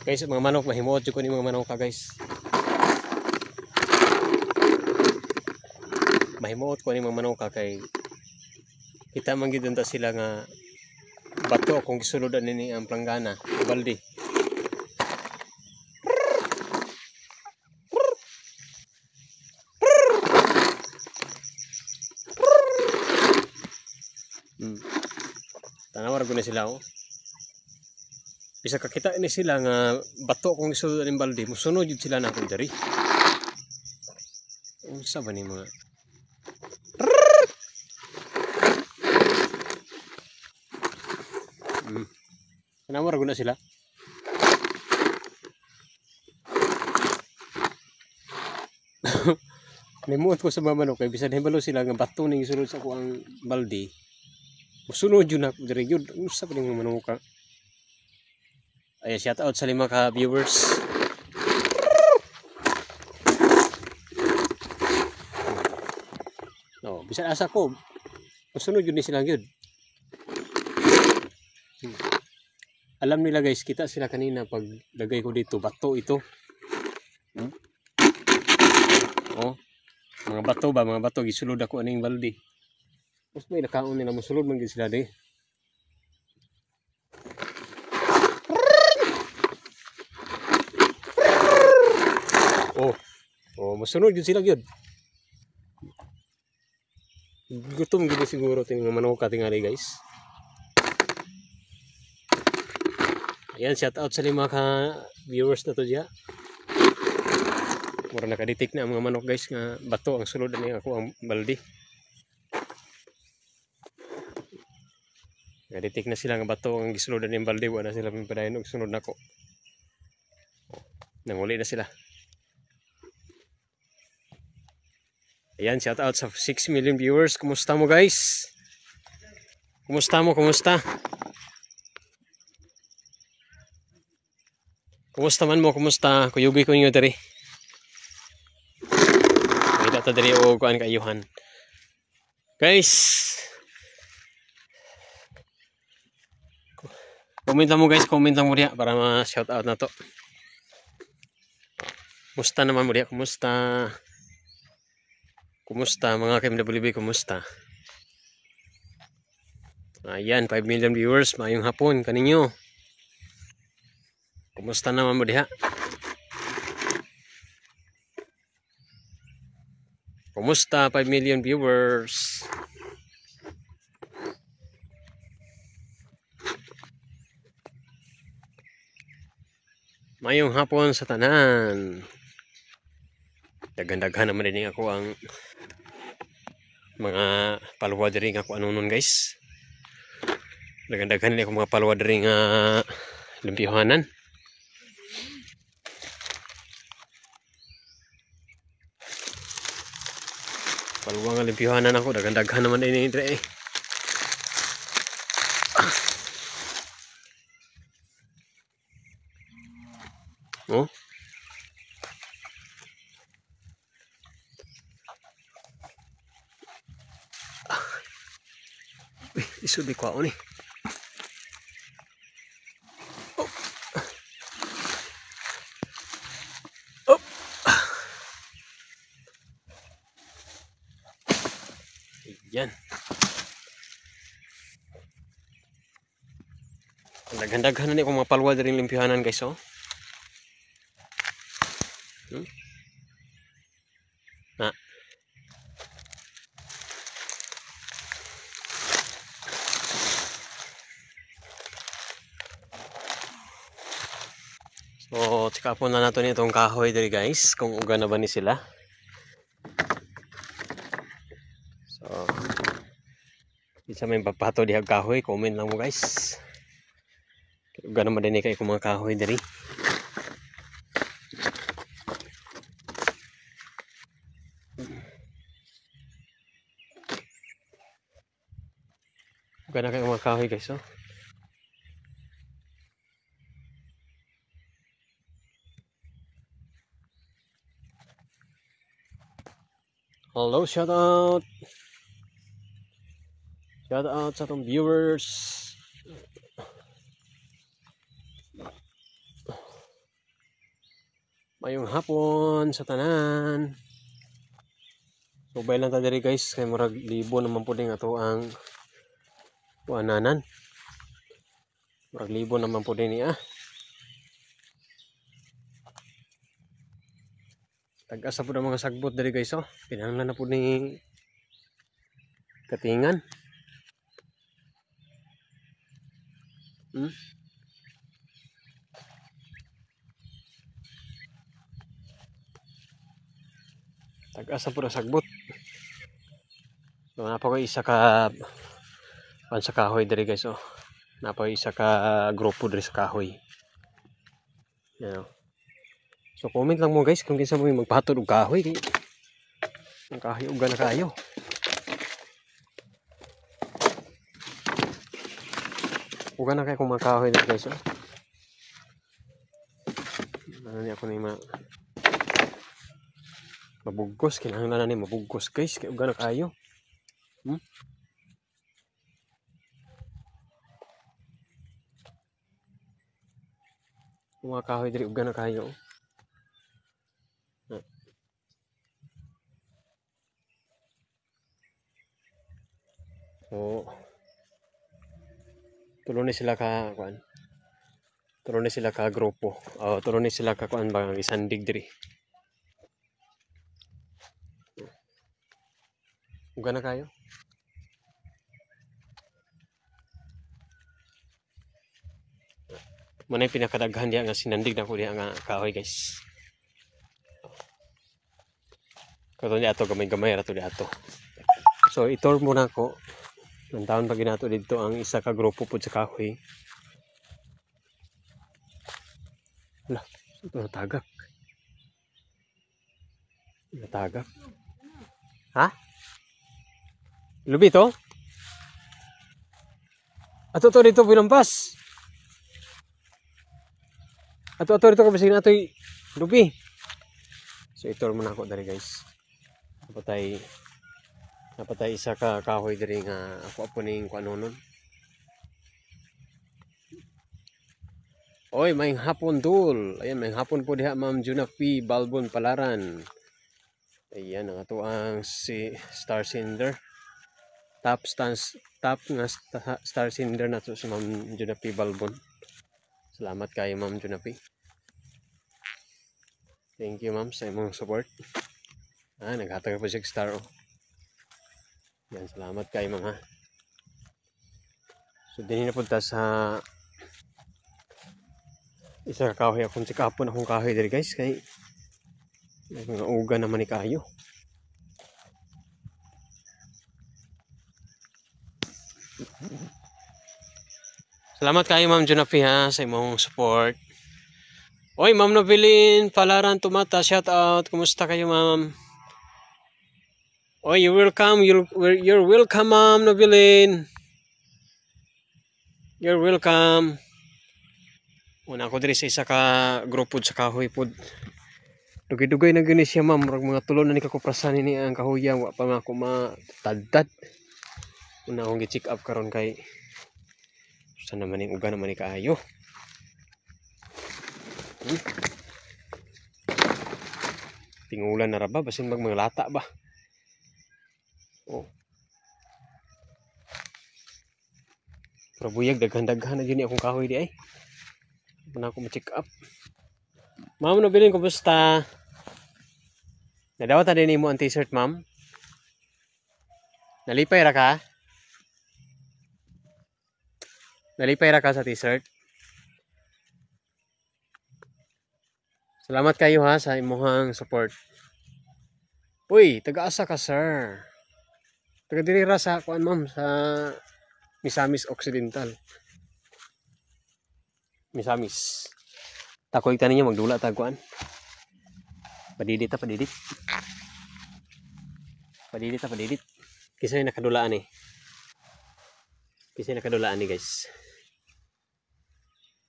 Guys, mga manok mahimuot jud ko ni mga manok ka guys. Mahimuot ko ni mga manok ka kay kita man gid ta sila nga bato kung gisuludan nini ang planggana, balde. Tanawar ko na sila oh. Bisa kakita ni sila nga bato kung gisuludan ning balde, musunod jud sila na ako diri. Unsa ba ni mga Tanawar ko na sila. Limuot ko sa mga manok kay bisan hibalo sila nga bato ning sulod sa ako ang balde. Musunod yun ako diri yun. Unsa pa ning mga manok ka? Ay, shout out sa 5 ka viewers. No, bisan asa ko. Musunod yun ni sila yun. Alam nila guys, kita sila kanina pag lagay ko dito, bato ito. Oh, mga bato ba, mga bato, gisulod ako aning balde. Mas may nakaon nila, musulod man sila di. Oh, musunod yun sila yun. Gutom gini siguro tining manok ka tingali guys. Ayan, shout out sa 5 ka viewers na to diya. Mura nakadetect na ang mga manok guys nga bato ang sulod ni ako ang balde. Nakadetect na sila nga bato ang gisuludan ng balde, wala na sila pipadayon og sunod nako. Nanguli na sila. Ayan, shout out sa 6 million viewers. Kumusta mo guys? Kumusta mo? Kumusta? Kumusta man mo? Kumusta? Kuyugi ko niyo diri. May data diri o kuan kaayuhan. Guys, comment lang mo guys, comment lang mo diya para ma-shout out na to. Kumusta naman mo diya? Kumusta? Kumusta mga KMWB? Kumusta? Ayan, 5 million viewers. Mayong hapon kaninyo. Kumusta naman mo diha? Kumusta 5 million viewers? Mayong hapon sa tanan. Daghan-daghan naman din ako ang mga palwa diri nga ako anunon guys. Daghan-daghan din ako mga palwa diri nga limpihanan. Palwa nga limpihanan ako, daghan-daghan naman din diri eh. Oh. Isudi ko ako ni. Oh. Oh. Yan. Daghan-daghan na ni akong mga palwa diri limpihanan guys oh. Na. So, tsaka po na nato nitong kahoy diri guys, kung uga na ba ni sila. So, isa may papato diha kahoy, comment lang mo guys. Uga naman din kay kung mga kahoy diri. Uga na kay mga kahoy guys oh. Hello, shout out. Shout out sa atong viewers. Mayong hapon sa tanan. Subay lang ta diri guys kay murag libo naman pud ning ato ang tuananan. Murag libo naman pud ni Tag-asa pud ang mga sagbot diri guys oh. Kinahanglan na pud ni katingan. Tag-asa pud ang sagbot. So, napa ko isa ka sa kahoy diri guys oh. Napa isa ka grupo diri sa kahoy. Yan oh. So comment lang mo guys kung kinsa mo magpahatod og kahoy kay ang kahoy uga na kayo. Uga na kay kung mga kahoy diri guys oh. Ano ni ako ni mabugkos, kinahanglan na ni mabugkos guys kay uga na kayo. Mga kahoy diri uga na kayo. So tulo ni sila ka kuan. Tulo ni sila ka grupo. Tulo ni sila ka kuan ba isandig diri. Uga na kayo. Manay pinakadaghan diya nga sinandig na ko diya nga kahoy guys. Kato diya ato gamay-gamay rato diya ato. So itor muna ko. Nang taon pa ginato dito ang isa ka grupo po sa kahoy. Wala, ito natagak. Natagak. Ha? Lubi to? Ato to dito binampas. Ato dito kabisig na ito'y lubi. So itor muna ako dari guys. Napatay isa ka kahoy diri nga ako ning kuanonon. Oy, may hapon dul. Ayan, may hapon po diha Ma'am Juna P. Balbon Palaran. Ayan ang ato ang si Star Cinder. Top nga Star Cinder na to si Ma'am Juna P. Balbon. Salamat kayo Ma'am Juna P. Thank you ma'am sa imong support. Naghatag po siya star oh. Yan, salamat kayo ma'am ha. So din na punta sa isa ka kahoy akong sikapon akong kahoy diri guys kay mga uga naman ni kayo. Salamat kayo Ma'am Junapi ha sa imong support. Oy Ma'am Novelin Palaran Tumata, shout out. Kumusta kayo ma'am? Oy, you're welcome Ma'am Novelin. You're welcome. Una ko diri sa isa ka grupo sa kahoy pod. Dugay-dugay na gani siya ma'am, mga tulo na ni kakuprasan ni ang kahoyan wa pa ako matadtad. Una akong gi-check up karon kay sa naman ning uga naman ni kaayo. Tingulan na ra ba basin mga lata ba? Oh. Pero buyag daghan-daghan na gini akong kahoy di ay. Muna ako ma-check up. Ma'am Novelin, kumusta? Nadawat na din mo ang t-shirt, ma'am? Nalipay ra ka? Nalipay ra ka sa t-shirt? Salamat kayo ha sa imuhang support. Uy, taga-asa ka, sir. Taga-diri ra sa kuan, ma'am, sa Misamis Occidental. Misamis. Takoy ka ninyo magdula taguan. Padidit. Padidit. Kisay nakadulaan eh. Guys.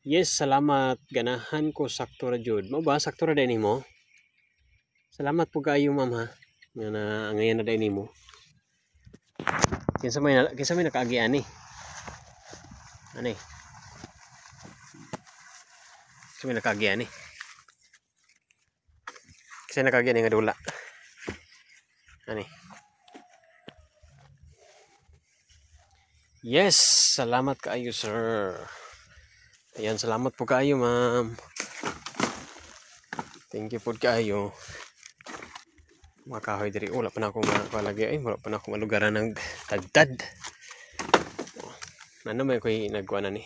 Yes, salamat. Ganahan ko sakto ra jud. Mo ba sakto ra din mo? Salamat po kayo ma'am ha. Nga na ngayon na din mo. Kinsa may nakaagian eh. Ano eh? Kinsa may nakaagian eh. Kasi nakagyan nga dula. Ani. Yes, salamat kaayo sir. Ayan, salamat po kaayo ma'am. Thank you po kaayo. Makahoy diri wala pa na ako malagi ay wala pa na ako malugaran ng tagtad. Ano may koy nagkuha na ni?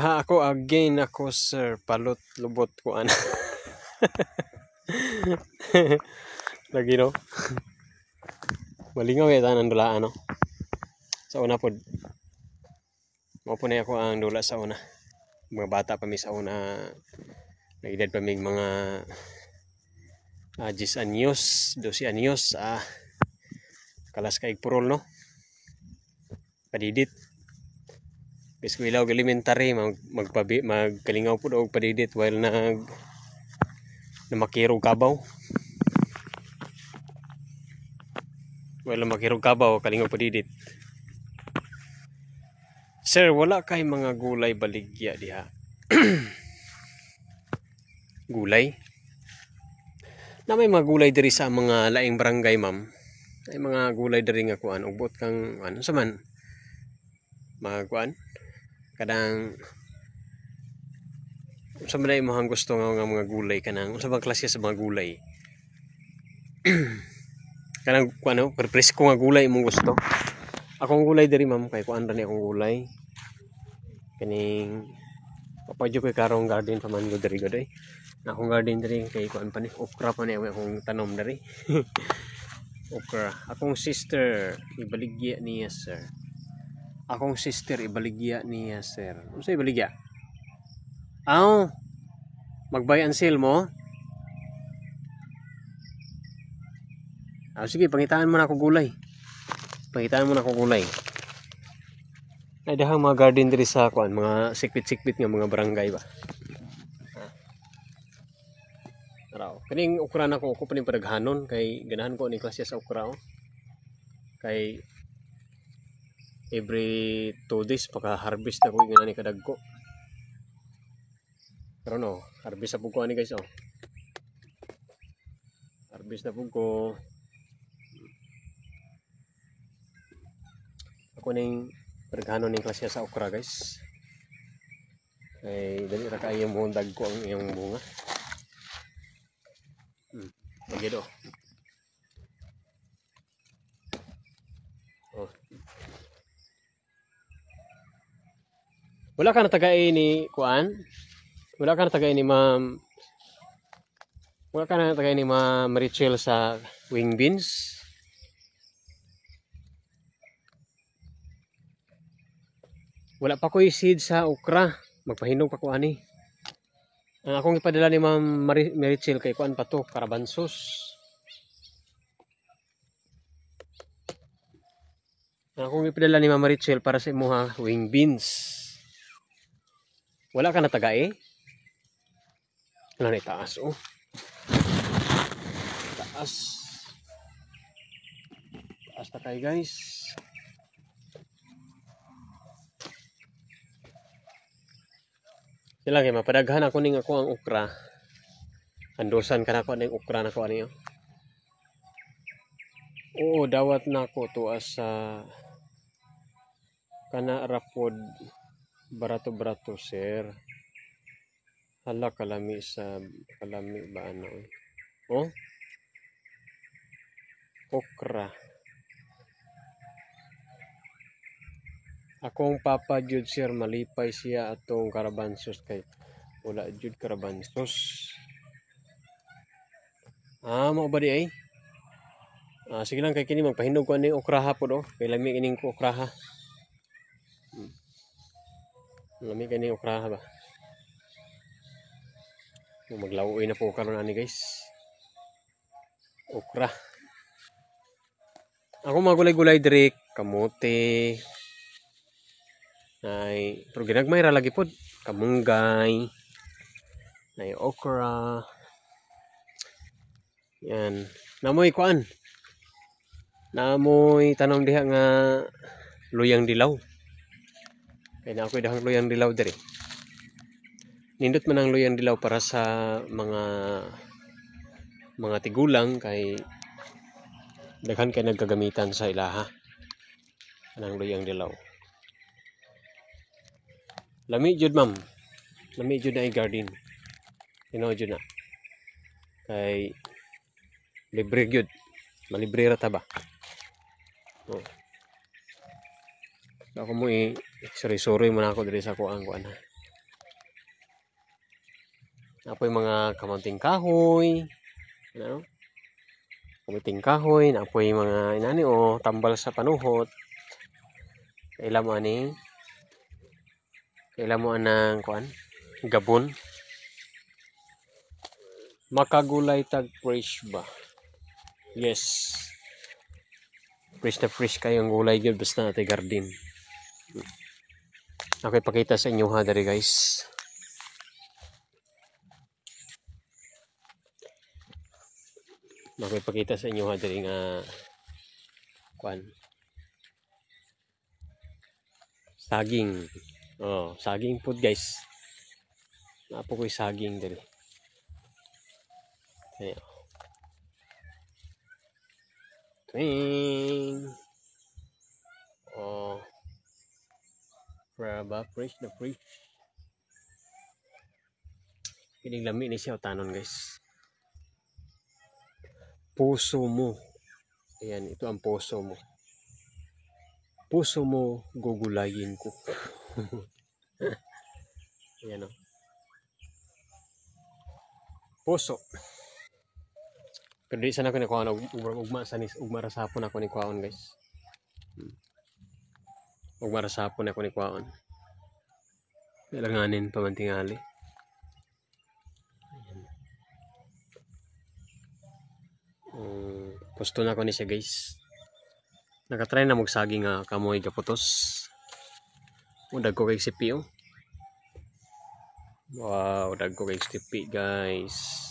Ha, ako again ako sir palot lubot ko ana. Lagi no. Malingaw ya tanan dula ano. Sa una pod. Mao po na ako ang dula sa una. Mga bata pa mi sa una. Nagedad pa mig mga 10 anyos, 12 anyos, kalas kaig purol no. Padidit. Eskwela og elementary magkalingaw pud og padidit while makirog kabaw. While makirog kabaw kalingaw padidit. Sir, wala kay mga gulay baligya diha. Gulay? Na may mga gulay diri sa mga laing barangay ma'am. May mga gulay diri nga kuan ubot kang ano sa man. Mga kuan kadang sa man mo hang gusto nga mga gulay kanang sa bang klase sa mga gulay. Kanang kuan presko nga gulay imong gusto. Akong gulay diri ma'am kay kuan ra ni akong gulay. Kaning papadyo ko karong garden pa man go diri goday. Na akong garden diri kay kuan pa ni okra pa ni akong tanom diri. Okra. Akong sister ibaligya niya sir. Akong sister ibaligya niya sir. Unsa ibaligya? Aw. Mag-buy and sell mo? Sige, pangitaan mo na ako gulay. Pangitaan mo na ako gulay. Ay dahang mga garden diri sa kuan, mga sikpit-sikpit nga mga barangay ba. Araw. Kaning okra na ko pa ning padaghanon kay ganahan ko ni klase sa okra oh. Kay every 2 days paka-harvest na ko ngani kadagko. Pero no, harvest na pud ko ani guys oh. Harvest na pud ko. Ako ning padaghanon ning klase sa okra guys. Kay dali ra kaayo mo dagko ang iyang bunga. Begitu. Oh. Wala ka na tagay ni kuan? Wala ka na tagay ni Ma'am. Wala ka na tagay ni Ma'am Rachel sa wing beans? Wala pa ko'y seed sa okra. Magpahinog pa ko ani. Ang akong ipadala ni Ma'am Marichel kay kuan pa to, karabansos. Ang akong ipadala ni Ma'am Marichel para sa imuha wing beans. Wala ka na tagay? Wala na itaas oh. Taas. Taas na kayo guys. Sila kay mapadaghan ako ning ako ang okra. Andosan ka na ko ning okra na ko ani. Oo, dawat na ko to sa kana rapod barato-barato sir. Hala kalami sa kalami ba ano. Oh? Okra. Akong papa jud sir malipay siya atong karabansos kay wala jud karabansos. Mao ba di ay? Sige lang kay kini magpahinog ko ani okraha pod oh. Kay lami kining okraha. Lami kining okraha ba. Maglawoy na po karon ani guys. Okra. Ako magulay-gulay diri kamote. Ay, pero ginagmay ra lagi pod kamunggay. Nay okra. Yan. Namoy kuan. Namoy tanom diha nga luyang dilaw. Kaya na ako dahang luyang dilaw diri. Nindot man ang luyang dilaw para sa mga mga tigulang kay daghan kay nagkagamitan sa ilaha anang luyang dilaw. Lami jud ma'am, lami jud na garden. Tinaw jud na kay libre jud, malibre ra ta ba. Oh. Ako mo suri-suri mo na ako diri sa kuan ha. Apoy mga kamunting kahoy, ano? Kamunting kahoy, apoy mga inani tambal sa panuhot. Kaila mo anang kuan, gabon. Makagulay tag fresh ba? Yes. Fresh na fresh kayong gulay gyud basta natay garden. Ako ipakita sa inyo ha diri guys. Ako ipakita sa inyo ha diri nga kuan. Saging. Oh, saging food guys. Napo ko'y saging diri. Ayan. Twing. Oh. Praba fresh na fresh. Kining lami ni siya tanon guys. Puso mo. Ayan, ito ang puso mo. Puso mo gugulayin ko. Ayan o. Puso. Pero di sana ko nakuha na ugma rasapon ako ni kuhaon guys. Ugma rasapon ako ni kuhaon. Kailanganin pamantingali. Pusto na ko ni siya guys. Nakatry na magsaging nga kamoy kaputos. Udag ko kay sipi oh. Wow, udag ko kay sipi guys.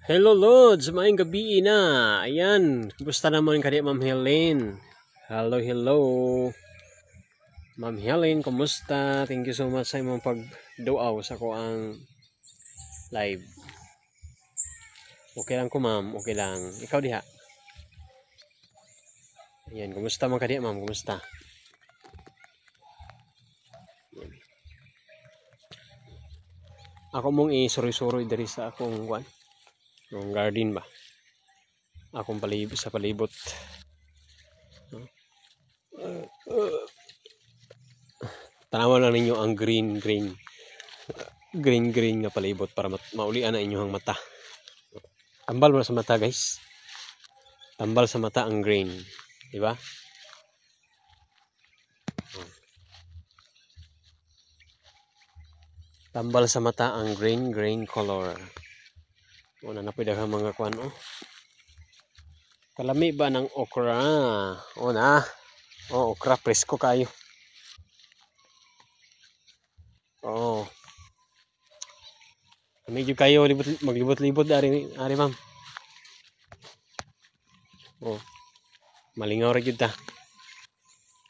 Hello Lods, maayong gabi na. Ayan, kumusta naman kadi Ma'am Helen? Hello. Ma'am Helen, kumusta? Thank you so much sa imong pagduaw sa ko ang live. Okay lang ko ma'am, okay lang. Ikaw diha. Ayan, kumusta man kadi ma'am? Kumusta? Ayan. Ako mong isuri-suri dari sa akong yung garden ba? Akong sa palibot. Tanawan lang ninyo ang green nga palibot para maulian na inyong mata. Tambal mo sa mata guys. Tambal sa mata ang green. Diba? Tambal sa mata ang green color. Una na pwede ka mga kuan oh. Kalami ba ng okra? Una. Oh, okra presko kayo. Oh. Medyo kayo maglibot-libot ari ma'am. Oh. Malingaw ra gyud ta.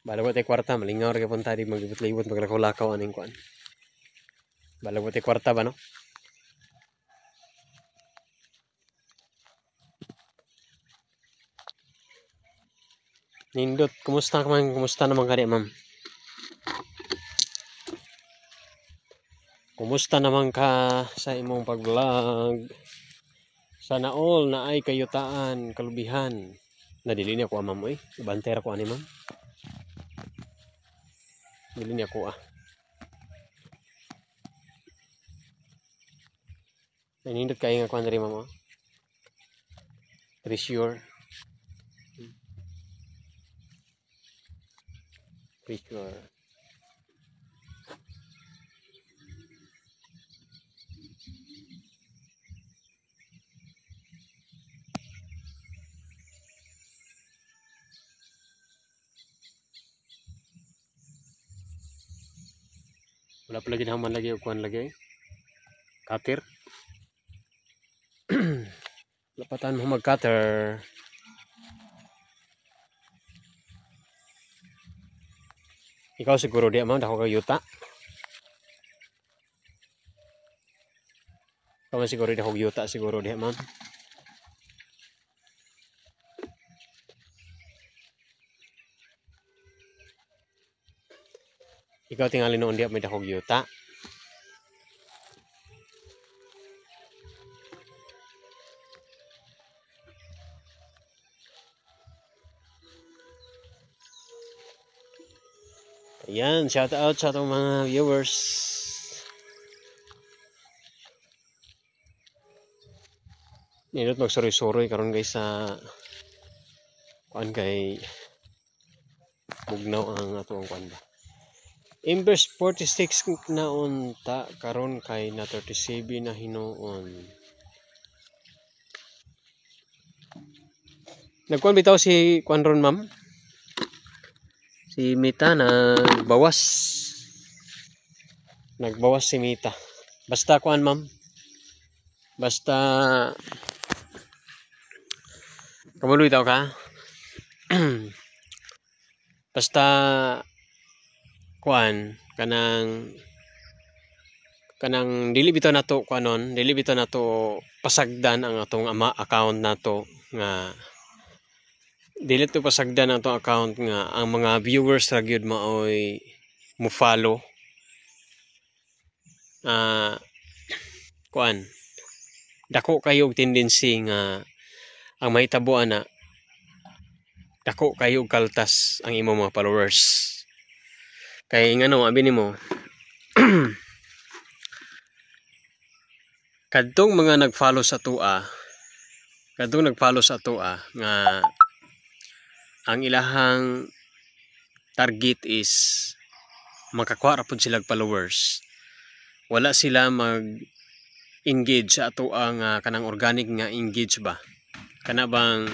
Balago tay kwarta, malingaw ra gyud punta di maglibot-libot maglakaw-lakaw aning kuan. Balago tay kwarta ba no? Nindot, kumusta naman kani ma'am? Kumusta naman ka sa imong pag-vlog? Sana all na ay kayutaan, kalubihan. Nadili niya ko ma'am oy. Bantera ko ani ma'am. Dili niya ko Nindot kayo nga kuan diri ma'am. Treasure. Wala pa lagi naman lagi o kuan lagi. Cutter. Lapatan mo mag-cutter. Ikaw siguro di ma'am dako kay yuta. Kaman siguro di ako yuta siguro diha ma'am. Ikaw tingali noon diha may dako yuta. Ayan, shout out sa atong mga viewers. Nindot magsuroy-suroy karon guys sa kuan kay bugnaw ang atong kuan ba. Inverse 46 na unta karon kay na 37 na hinuon. Nagkuan bitaw si kuan ron ma'am. Si Mita nagbawas. Nagbawas si Mita. Basta kuan ma'am. Basta kamuloy taw ka. Basta kuan kanang dili bitaw nato kuanon, dili bitaw nato pasagdan ang atong account nato nga dili to pasagdan ang atong account nga ang mga viewers ra gyud maoy mo follow. Kuan dako kayo og tendency nga ang mahitabo ana dako kayo og kaltas ang imong mga followers. Kay ngano abi nimo kadtong mga nag-follow sa tua nga ang ilahang target is makakuha ra pud sila followers. Wala sila mag-engage sa ato ang kanang organic nga engage ba. Kana bang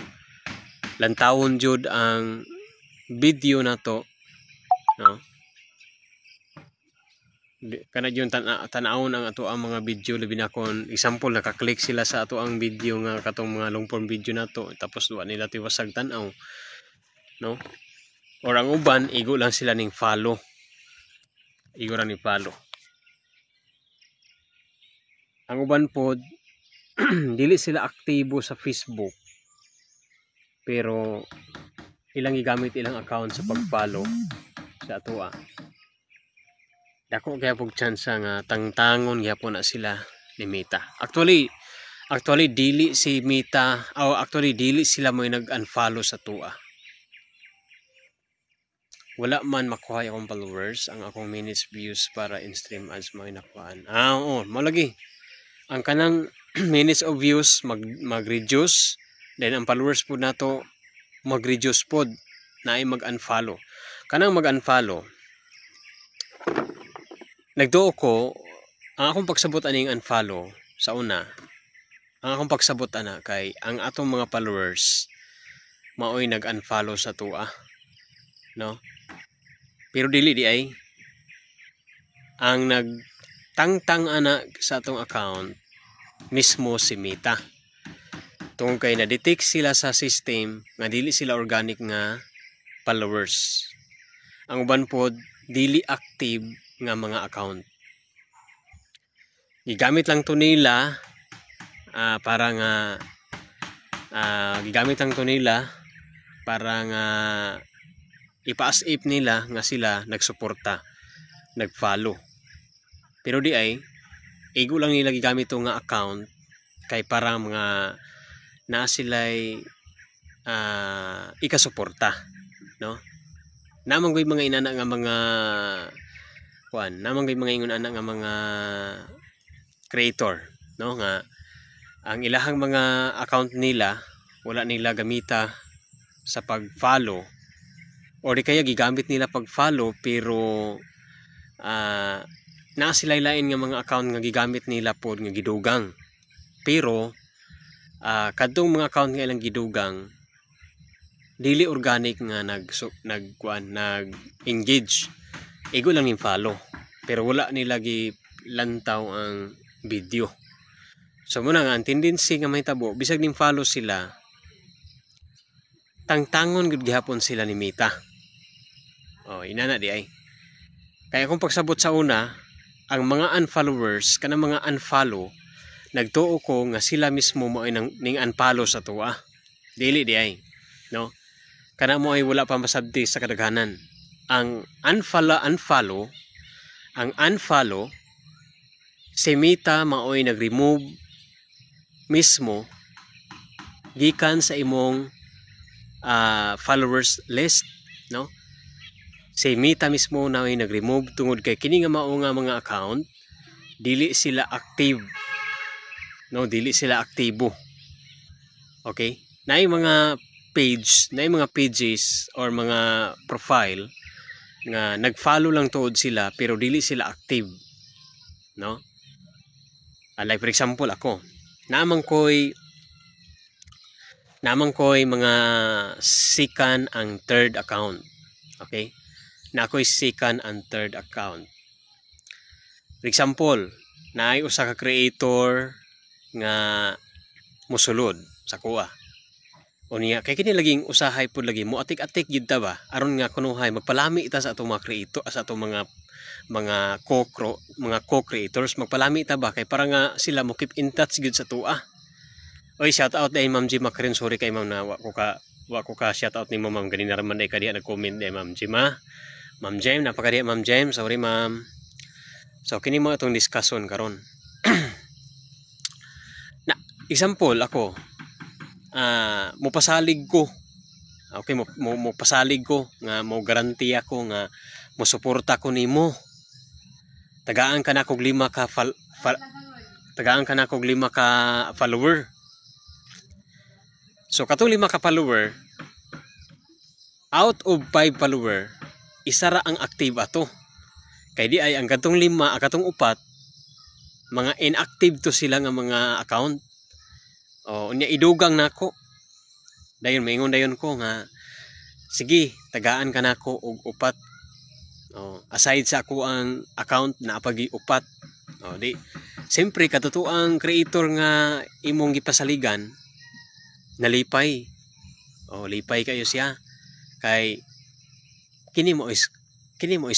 lantawon jud ang video nato, no? Kana jud tan-awon ang ato ang mga video labi na kon example naka-click sila sa ato ang video nga katong mga long form video nato tapos wa nila tiwasag tan-aw, no? Or ang uban igo lang sila ning follow. Igo ra ni follow. Ang uban pod dili sila aktibo sa Facebook. Pero ilang gigamit ilang account sa pag-follow sa ato. Dako kaya pug chance nga tangtangon gyapon na sila ni Mita. Actually dili si Mita actually dili sila mo nag-unfollow sa tua. Wala man makuha akong followers ang akong minutes views para in stream ads mo nakuhaan. Oo, malagi. Ang kanang minutes of views mag-reduce, then ang followers po nato mag-reduce pod na ay mag-unfollow. Kanang mag-unfollow nagduo ko ang akong pagsabot aning unfollow sa una. Ang akong pagsabot ana kay ang atong mga followers maoy nag-unfollow sa tua, no? Pero dili di ay ang nagtangtang ana sa atong account mismo si Mita. Tungod kay na-detect sila sa system nga dili sila organic nga followers. Ang uban pod dili active nga mga account. Gigamit lang to nila para nga ipa-as-if nila nga sila nagsuporta, nag-follow. Pero di ay igo lang nila gigamit to nga account kay para mga na sila'y ikasuporta, no? Namang ko'y mga inana nga mga namang ko'y mga ingon ana nga mga creator, no? Nga ang ilahang mga account nila wala nila gamita sa pag-follow or di kaya gigamit nila pag-follow pero naa sila lain nga mga account nga gigamit nila pod nga gidugang. Pero kadtong mga account nga ilang gidugang dili organic nga nag-engage. Igo lang ning follow pero wala nila gilantaw ang video. So muna nga ang tendency nga mahitabo bisag ning follow sila tangtangon gud gihapon sila ni Mita. Inana di ay. Kaya kung pagsabot sa una, ang mga unfollowers kanang mga unfollow nagtuo ko nga sila mismo mo ay ning unfollow sa tuwa. Dili di ay, no? Kana mo ay wala pa masabti sa kadaghanan. Ang unfollow si Mita maoy nag-remove mismo gikan sa imong followers list, no? Si Mita mismo na ay nag-remove tungod kay kini nga mao nga mga account dili sila active, no? Dili sila aktibo. Okay? Naay mga page, naay mga pages or mga profile nga nag-follow lang tuod sila pero dili sila active, no? Like for example ako, naamang ko'y mga second ang third account. Okay? Na ako'y second and third account. For example, naay usa ka creator nga musulod sa kuha. O niya, kay kini laging usahay pud lagi mo atik-atik gyud ta ba aron nga kunuhay magpalami ita sa atong mga creator, sa atong mga co-creators, magpalami ta ba kay para nga sila mo keep in touch gyud sa tuwa. Oy, shout out dai Ma'am Jima Karen, sorry kay Ma'am na wa ko ka shout out nimo Ma'am, ganina ra man dai kadiya nag-comment dai Ma'am Jima. Ma'am Jem, napakadiya Ma'am Jem, sorry Ma'am. So kini mo atong discussion karon. Na example ako, mopasalig ko. Okay, mo pasalig ko nga mo garantiya ko nga mo suporta ko nimo. Tagaan ka na kog 5 ka follower. So katong 5 ka follower, out of 5 follower, isa ra ang active ato. Kay di ay ang katong 5, katong 4, mga inactive to sila nga mga account. O unya idugang nako. Dayon maingon dayon ko nga sige, tagaan ka nako og 4. Aside sa ako ang account na pagi 4. Di siyempre katotoang creator nga imong gipasaligan nalipay. Lipay kayo siya. Kay kini mo is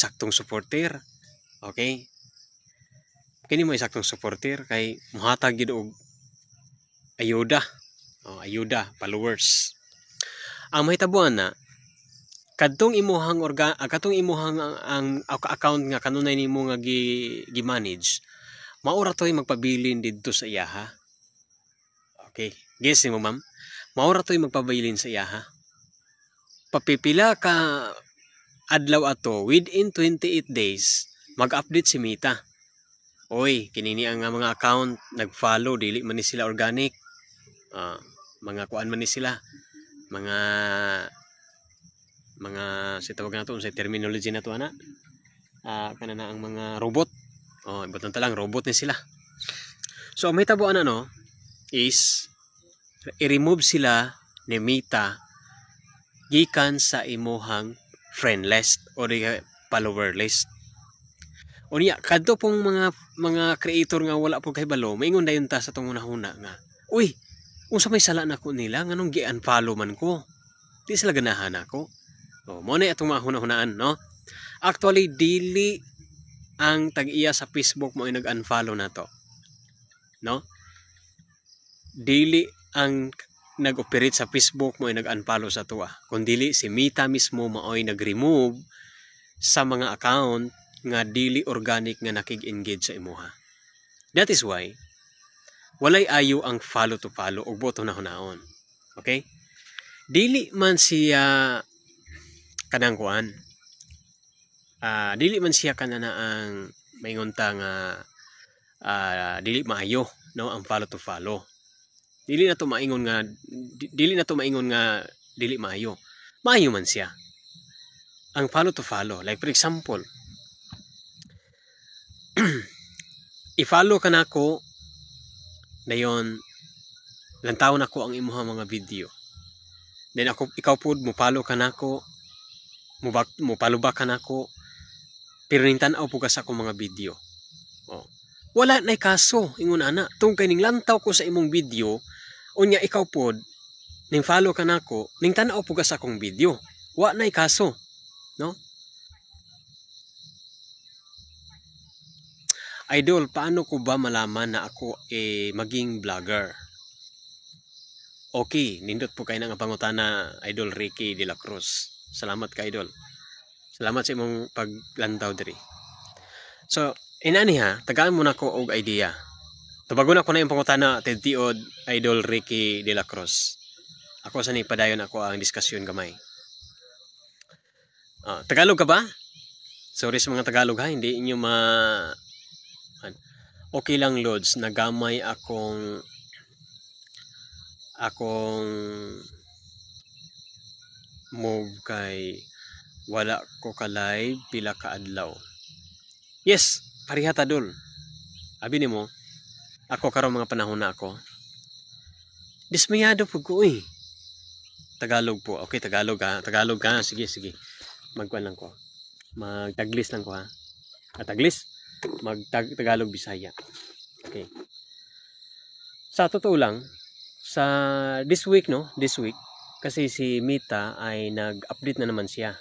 saktong supporter. Okay? Kini mo is saktong supporter kay muhatag gid og ayuda. Ayuda followers. Ang mahitabuan na kadtong imuhang ang account nga kanunay nimo nga gi-manage, maura toy magpabilin didto sa iyaha. Okay, guess mo ma'am, maura toy magpabilin sa iyaha. Papipila ka adlaw ato, within 28 days mag-update si Mita. Oy, kinini ang mga account nag-follow, dili man ni sila organic. Mga kuan man ni sila, mga si tawag nato sa terminology na to ana, kanana ang mga robot. Ibuton ta lang robot ni sila. So may tabuan ano is i-remove sila ni Mita gikan sa imuhang friend list o di follower list. O niya kadto pong mga creator nga wala po kay balo, maingon dayon ta sa tong una-una nga, uy, unsa may sala na ko nila nganong gi-unfollow man ko? Di sila ganahan ako. Mo na atong mahuna-hunaan, no? Actually dili ang tag-iya sa Facebook mo ay nag-unfollow na to. No? Dili ang nag-operate sa Facebook mo ay nag-unfollow sa tuwa. Kundili si Mita mismo maoy nag-remove sa mga account nga dili organic nga nakig-engage sa imuha. That is why walay ayo ang follow to follow og boto na hunaon. Okay? Dili man siya kanang kuan. Dili man siya kanana ang maingon ta nga dili maayo, no, ang follow to follow. Dili na to maingon nga dili maayo. Maayo man siya. Ang follow to follow, like for example, i-follow ka nako dayon lantaw nako ang imuha mga video. Then ikaw pud mo follow ka nako, mo follow back ka nako, pero ning tan-aw pud ka sa akong mga video. Wala nay kaso ingon ana, tung kay ning lantaw ko sa imong video, unya ikaw pud ning follow ka nako, ning tan-aw pud ka sa akong video. Wa nay kaso, no? Idol, paano ko ba malaman na ako maging vlogger? Okay, nindot po kayo nga pangutana, Idol Ricky de la Cruz. Salamat ka, Idol. Salamat sa imong paglantaw diri. So, inani ha, tagaan mo na ko og idea. Tubagon ako na yung pangutana, Tiod Idol Ricky de la Cruz. Ako sa ni padayon ako ang diskusyon gamay. Tagalog ka ba? Sorry sa mga Tagalog ha, hindi inyo okay lang, Lods, nagamay akong move kay wala ko ka live pila ka adlaw. Yes, pariha ta dol. Abi nimo, ako karon mga panahon na ako. Dismayado pud ko Tagalog po. Okay, Tagalog ha. Tagalog ha. Sige. Magkuan lang ko. Magtaglis lang ko ha. Taglis? Tagalog Bisaya. Okay. Sa totoo lang, sa this week kasi si Mita ay nag-update na naman siya.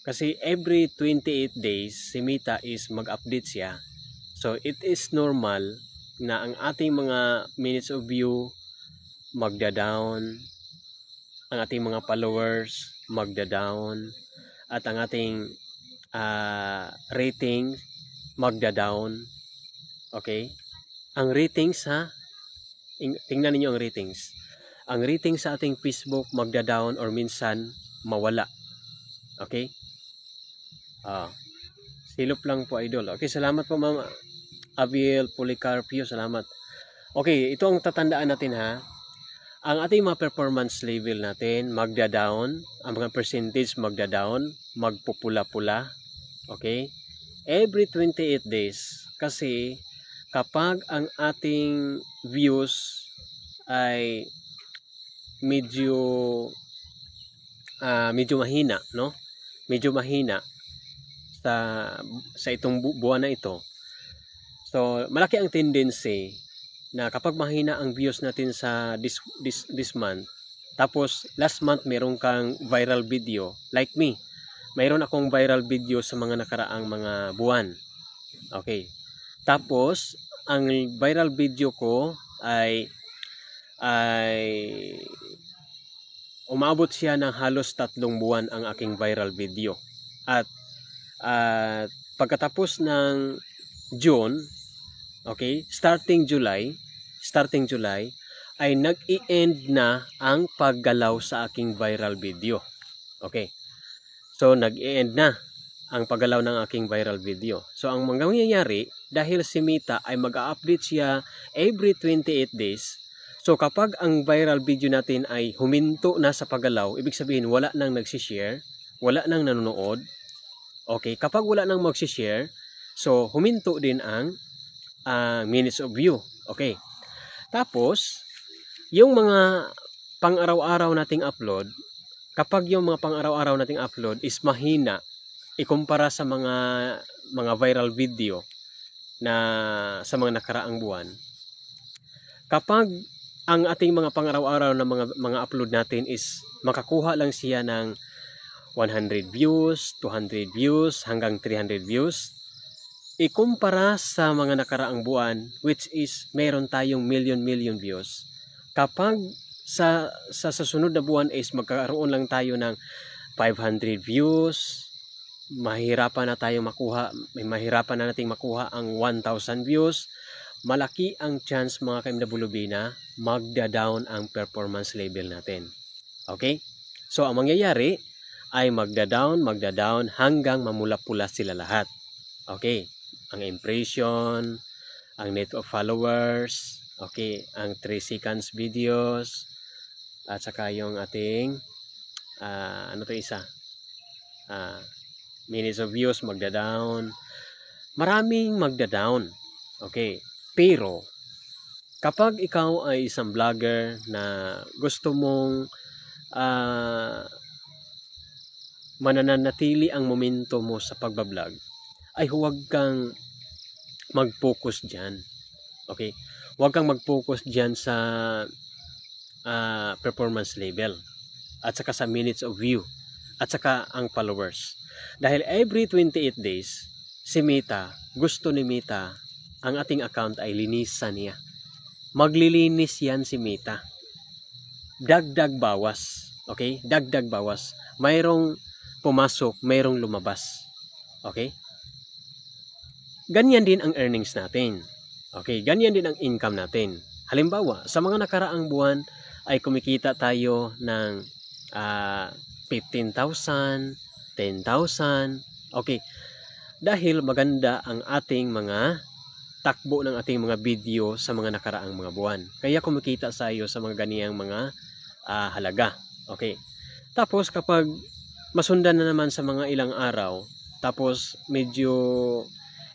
Kasi every 28 days si Mita is mag-update siya. So it is normal na ang ating mga minutes of view magda-down, ang ating mga followers magda-down, at ang ating rating magda-down. Okay? Ang ratings ha, tingnan niyo ang ratings. Ang ratings sa ating Facebook magda-down or minsan mawala. Okay? Silop lang po, Idol. Okay, salamat po, Ma'am Abiel Policarpio. Salamat. Okay, ito ang tatandaan natin ha. Ang ating mga performance level natin magda-down, ang mga percentage magda-down, magpupula-pula. Okay? Every 28 days. Kasi kapag ang ating views ay medyo mahina, no? Medyo mahina sa itong buwan na ito. So, malaki ang tendency na kapag mahina ang views natin sa this month, tapos last month meron kang viral video, like me, mayroon akong viral video sa mga nakaraang mga buwan. Okay. Tapos, ang viral video ko ay umabot siya ng halos 3 buwan ang aking viral video. At pagkatapos ng June, okay, starting July ay nag-i-end na ang paggalaw sa aking viral video. Okay. So nag-i-end na ang paggalaw ng aking viral video. So ang mangyayari, dahil si Mita ay mag-a-update siya every 28 days. So kapag ang viral video natin ay huminto na sa paggalaw, ibig sabihin wala nang nagsi-share, wala nang nanonood. Okay, kapag wala nang magsi-share, so huminto din ang minutes of view. Okay. Tapos, yung mga pang-araw-araw nating upload, kapag yung mga pang-araw-araw nating upload is mahina ikumpara sa mga viral video na sa mga nakaraang buwan, kapag ang ating mga pang-araw-araw na mga upload natin is makakuha lang siya ng 100 views, 200 views, hanggang 300 views, ikumpara sa mga nakaraang buwan, which is meron tayong million views. Kapag sa susunod na buwan is magkaroon lang tayo ng 500 views, mahirapan na nating makuha ang 1,000 views, malaki ang chance mga ka-MWB na magda-down ang performance level natin. Okay? So ang mangyayari ay magda-down hanggang mamula-pula sila lahat. Okay? Ang impression, ang net of followers, okay, ang 3 seconds videos, at saka yung ating minutes of views magda-down. Maraming magda-down. Okay. Pero kapag ikaw ay isang vlogger na gusto mong mananatili ang momento mo sa pagbablog, ay huwag kang mag-focus dyan. Okay? Huwag kang mag-focus dyan sa performance level at saka sa minutes of view at saka ang followers. Dahil every 28 days, gusto ni Mita ang ating account ay linisan niya. Maglilinis yan si Meta. Dagdag bawas. Okay? Dagdag bawas. Mayroong pumasok, mayroong lumabas. Okay? Ganyan din ang earnings natin. Okay? Ganyan din ang income natin. Halimbawa, sa mga nakaraang buwan ay kumikita tayo ng 15,000, 10,000. Okay. Dahil maganda ang ating mga takbo ng ating mga video sa mga nakaraang mga buwan. Kaya kumikita tayo sa mga ganiyang mga halaga. Okay. Tapos kapag masundan na naman sa mga ilang araw, tapos medyo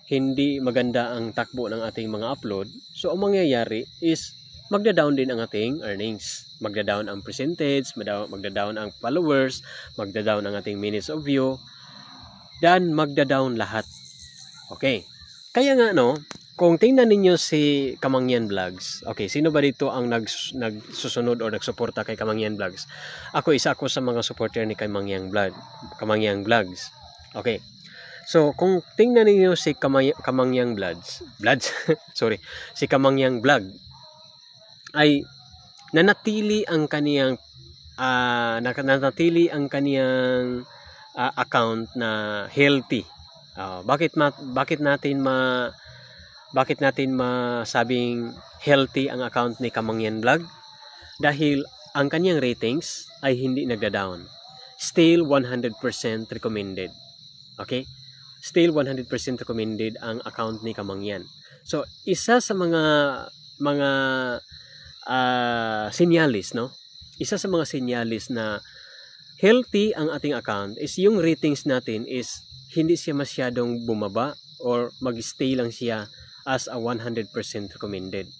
hindi maganda ang takbo ng ating mga upload, so ang mangyayari is magda-down din ang ating earnings. Magda-down ang percentage, magda-down ang followers, magda-down ang ating minutes of view, dan magda-down lahat. Okay. Kaya nga kung tingnan ninyo si Kamangyan Vlogs, okay, sino ba dito ang nagsusunod o nagsuporta kay Kamangyan Vlogs? Isa ako sa mga supporter ni Kamangyan Vlogs. Okay. So, kung tingnan niyo si Kamangyan Vlogs, si Kamangyan Vlog, ay nanatili ang kaniyang account na healthy. Bakit natin masabing healthy ang account ni Kamangyan Vlog? Dahil ang kaniyang ratings ay hindi nagda-down. Still 100% recommended. Okay? Still 100% recommended ang account ni Kamangyan. So, isa sa mga sinyalis, Isa sa mga sinyalis na healthy ang ating account is yung ratings natin is hindi siya masyadong bumaba or mag-stay lang siya as a 100% recommended.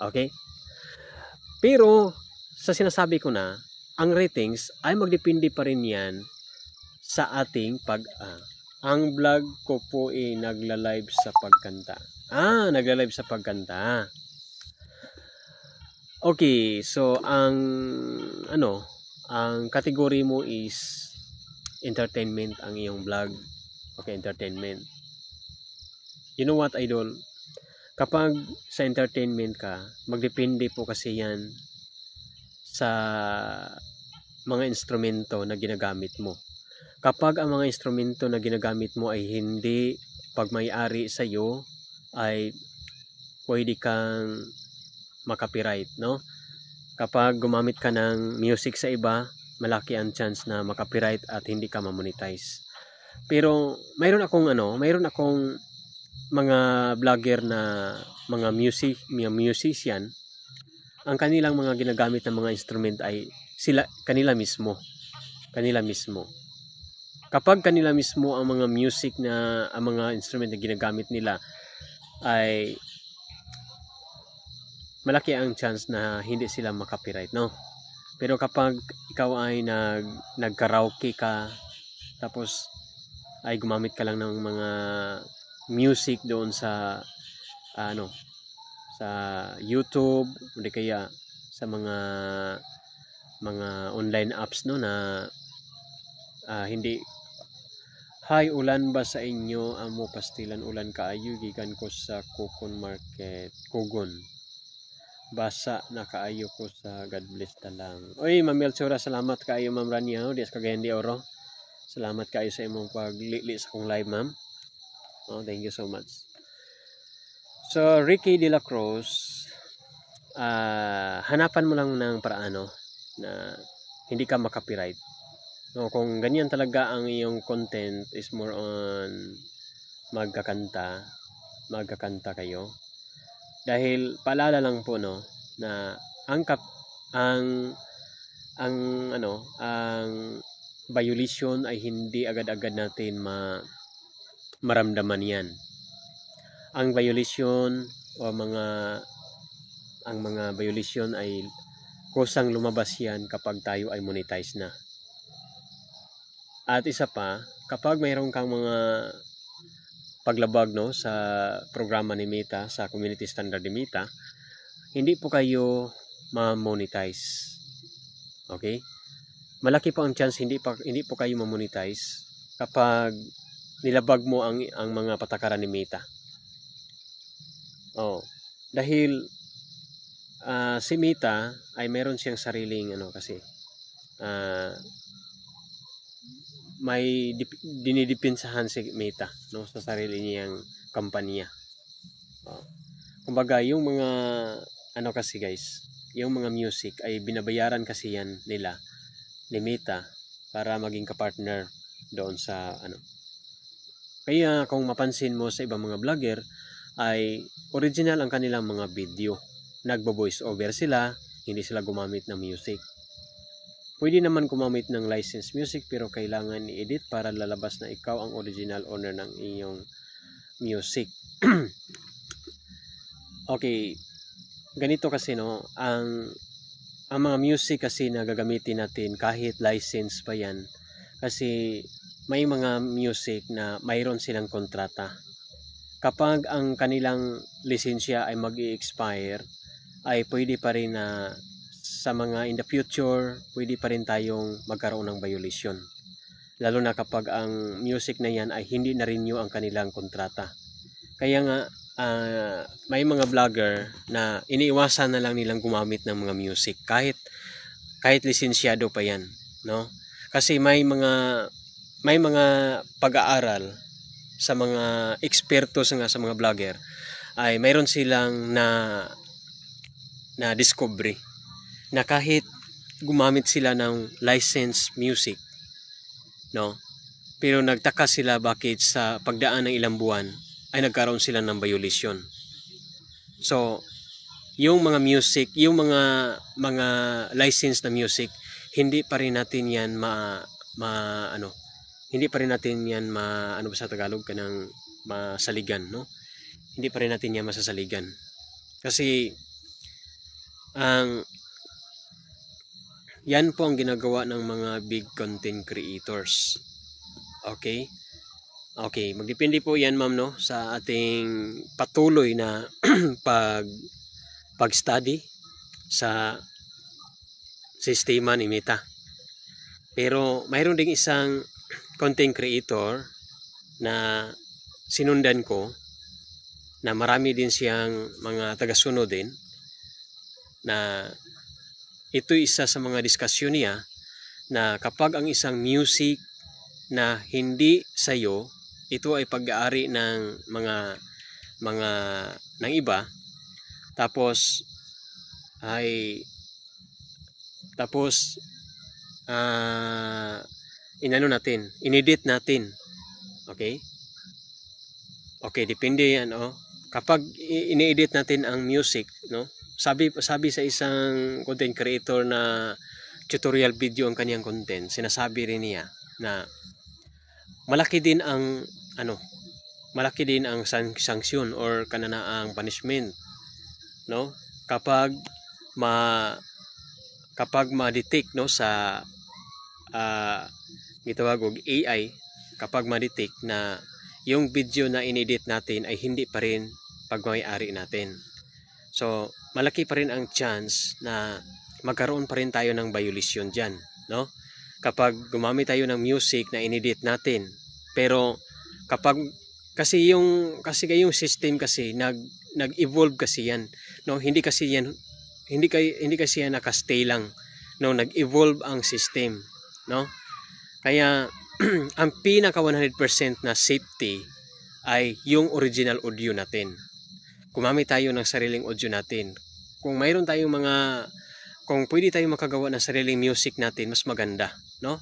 Okay? Pero, sa sinasabi ko na, ang ratings ay magdepende pa rin yan sa ating ang vlog ko po ay nagla-live sa pagkanta. Nagla-live sa pagkanta. Okay, so ang kategory mo is entertainment ang iyong vlog. Okay, entertainment. You know what, idol? Kapag sa entertainment ka, magdepende po kasi yan sa mga instrumento na ginagamit mo. Kapag ang mga instrumento na ginagamit mo ay hindi pagmay-ari sa iyo, ay pwede kang makapiright, Kapag gumamit ka ng music sa iba, malaki ang chance na makapiright at hindi ka mamonetize. Pero mayroon akong mga vlogger na mga musician, ang kanilang mga ginagamit ng mga instrument ay kanila mismo. Kapag kanila mismo ang mga ang mga instrument na ginagamit nila ay malaki ang chance na hindi sila makapiright, Pero kapag ikaw ay nag-karaoke ka, tapos ay gumamit ka lang ng mga music doon sa sa YouTube, o di kaya sa mga online apps na hindi. Hi, ulan ba sa inyo? Amo pastilan ulan kaayo gikan ko sa Kukon Market. Kugon. Basa na kaayo ko sa God bless ta lang. Oy, Ma'am Melchora, salamat kaayo Ma'am Rania, di sa Cagayan de Oro. Salamat kaayo sa imong paglili sa akong live, Ma'am. Thank you so much. So, Ricky De La Cruz, hanapan mo lang ng paraan na hindi ka makapiright. Kung ganyan talaga ang iyong content is more on magkakanta kayo. Dahil paalala lang po na ang violation ay hindi agad-agad natin maramdaman yan. Ang violation o ang mga violation ay kusang lumabas yan kapag tayo ay monetize na. At isa pa, kapag mayroon kang mga paglabag sa programa ni Meta, sa community standard ni Meta, hindi po kayo ma-monetize. Okay? Malaki pa ang chance hindi po kayo ma-monetize kapag nilabag mo ang mga patakaran ni Meta. Oh, dahil si Mita ay meron siyang sariling kasi ah, may dinidipinsahan si Mita, no, sa sarili niyang kampanya. Oh. Kumbaga yung mga kasi guys, yung mga music ay binabayaran kasi yan nila ni Mita para maging kapartner doon sa Kaya kung mapansin mo sa ibang mga vlogger ay original ang kanilang mga video. Nagbo-voice over sila, hindi sila gumamit ng music. Pwede naman gumamit ng licensed music pero kailangan i-edit para lalabas na ikaw ang original owner ng iyong music. Okay, ganito kasi ang mga music kasi na gagamitin natin kahit license pa yan kasi may mga music na mayroon silang kontrata. Kapag ang kanilang lisensya ay mag-i-expire, ay pwede pa rin na sa mga in the future, pwede pa rin tayong magkaroon ng violation. Lalo na kapag ang music na yan ay hindi na-renew ang kanilang kontrata. Kaya nga, may mga vlogger na iniiwasan na lang nilang gumamit ng mga music kahit lisensyado pa yan, no? Kasi may mga pag-aaral sa mga eksperto sa mga vlogger ay mayroon silang na discovery na kahit gumamit sila ng licensed music, no, pero nagtaka sila bakit sa pagdaan ng ilang buwan ay nagkaroon sila ng violation. So yung mga music, yung mga licensed na music, hindi pa rin natin yan hindi pa rin natin yan ano ba sa Tagalog kanang masaligan, no? Hindi pa rin natin yan masasaligan. Kasi yan po ang ginagawa ng mga big content creators. Okay? Okay, magdepende po yan ma'am, no, sa ating patuloy na pag-study sa sistema ni Meta. Pero mayroon ding isang content creator na sinundan ko na marami din siyang mga tagasunod din, na ito isa sa mga diskusyon niya na kapag ang isang music na hindi sayo, ito ay pag-aari ng mga ng iba, tapos inedit natin. Okay, depende yan, kapag ini-edit natin ang music, no, sabi sa isang content creator na tutorial video ang kanyang content, sinasabi rin niya na malaki din ang sanction or kananaang punishment, no, kapag ma-detect, no, sa gitawag og AI, kapag ma-detect na yung video na inedit natin ay hindi pa rin pagmamay-ari natin. So malaki pa rin ang chance na magkaroon pa rin tayo ng violation dyan, no? Kapag gumamit tayo ng music na inedit natin, pero kapag kasi yung system kasi nag-evolve kasi yan, no, hindi kasi yan naka-stay lang, no, nag-evolve ang system, no, kaya ang pinaka 100% na safety ay yung original audio natin. Gumamit tayo ng sariling audio natin. Kung mayroon tayong kung pwede tayong makagawa ng sariling music natin, mas maganda, no?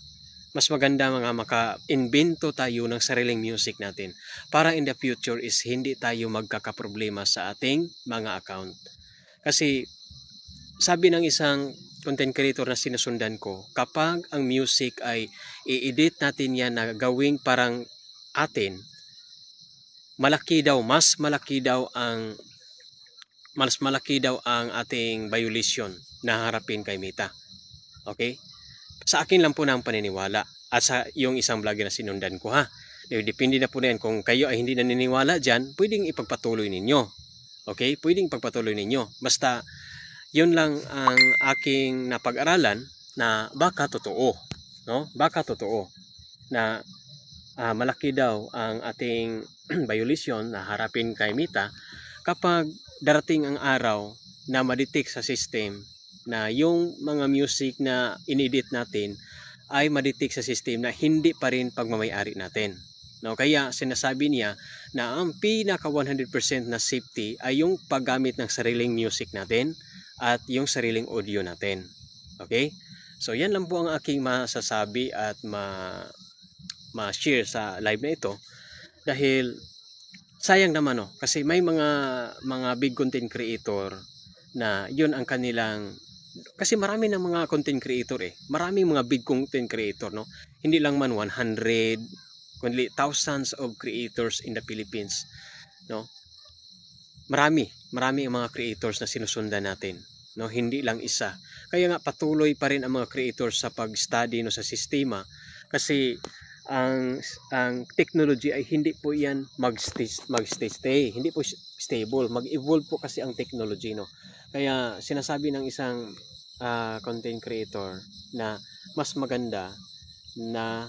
Mas maganda maka-invento tayo ng sariling music natin para in the future is hindi tayo magkakaproblema sa ating mga account. Kasi sabi ng isang content creator na sinusundan ko, kapag ang music ay i-edit natin yan na gawing parang atin, mas malaki daw ang ating violation na harapin kay Meta. Okay? Sa akin lang po na ang paniniwala at sa yung isang vlogger na sinundan ko, ha. Depende na po na yan. Kung kayo ay hindi naniniwala dyan, pwedeng ipagpatuloy ninyo. Okay? Pwedeng ipagpatuloy ninyo. Basta yun lang ang aking napag-aralan na baka totoo, no? Baka totoo na malaki daw ang ating violation na harapin kay Meta kapag darating ang araw na ma-detect sa system na yung mga music na inedit natin ay ma-detect sa system na hindi pa rin pagmamay-ari natin. No, kaya sinasabi niya na ang pinaka 100% na safety ay yung paggamit ng sariling music natin at yung sariling audio natin. Okay? So yan lang po ang aking masasabi at ma-share sa live na ito, dahil sayang naman kasi may mga big content creator na yun ang kanilang, kasi marami ng mga content creator maraming mga big content creator, no, hindi lang man 100 kundi thousands of creators in the Philippines, no. Marami ang mga creators na sinusundan natin, no, hindi lang isa. Kaya nga patuloy pa rin ang mga creators sa pag-study, no, sa sistema, kasi ang technology ay hindi po yan magstay, hindi po stable, mag-evolve po kasi ang technology, no. Kaya sinasabi ng isang content creator na mas maganda na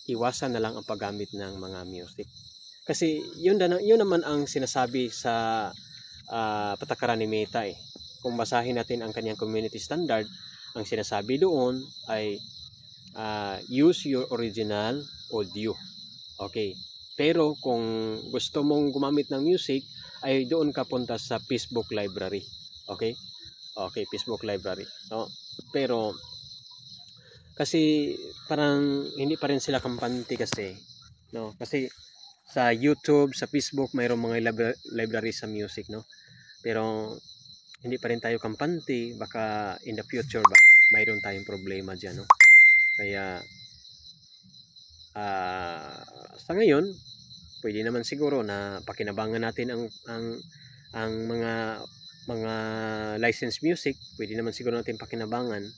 iwasan na lang ang paggamit ng mga music, kasi yun naman ang sinasabi sa patakaran ni Meta Kung basahin natin ang kanyang community standard, ang sinasabi doon ay use your original audio. Okay. Pero kung gusto mong gumamit ng music, ay doon ka punta sa Facebook library. Okay? Okay, Facebook library. No? Pero kasi parang hindi pa rin sila kampante kasi, no? Kasi sa YouTube, sa Facebook, mayroong mga library sa music, no? Pero hindi pa rin tayo kampante, baka in the future ba mayroon tayong problema diyan, no? Kaya sa ngayon, pwede naman siguro na pakinabangan natin ang mga licensed music, pwede naman siguro natin pakinabangan.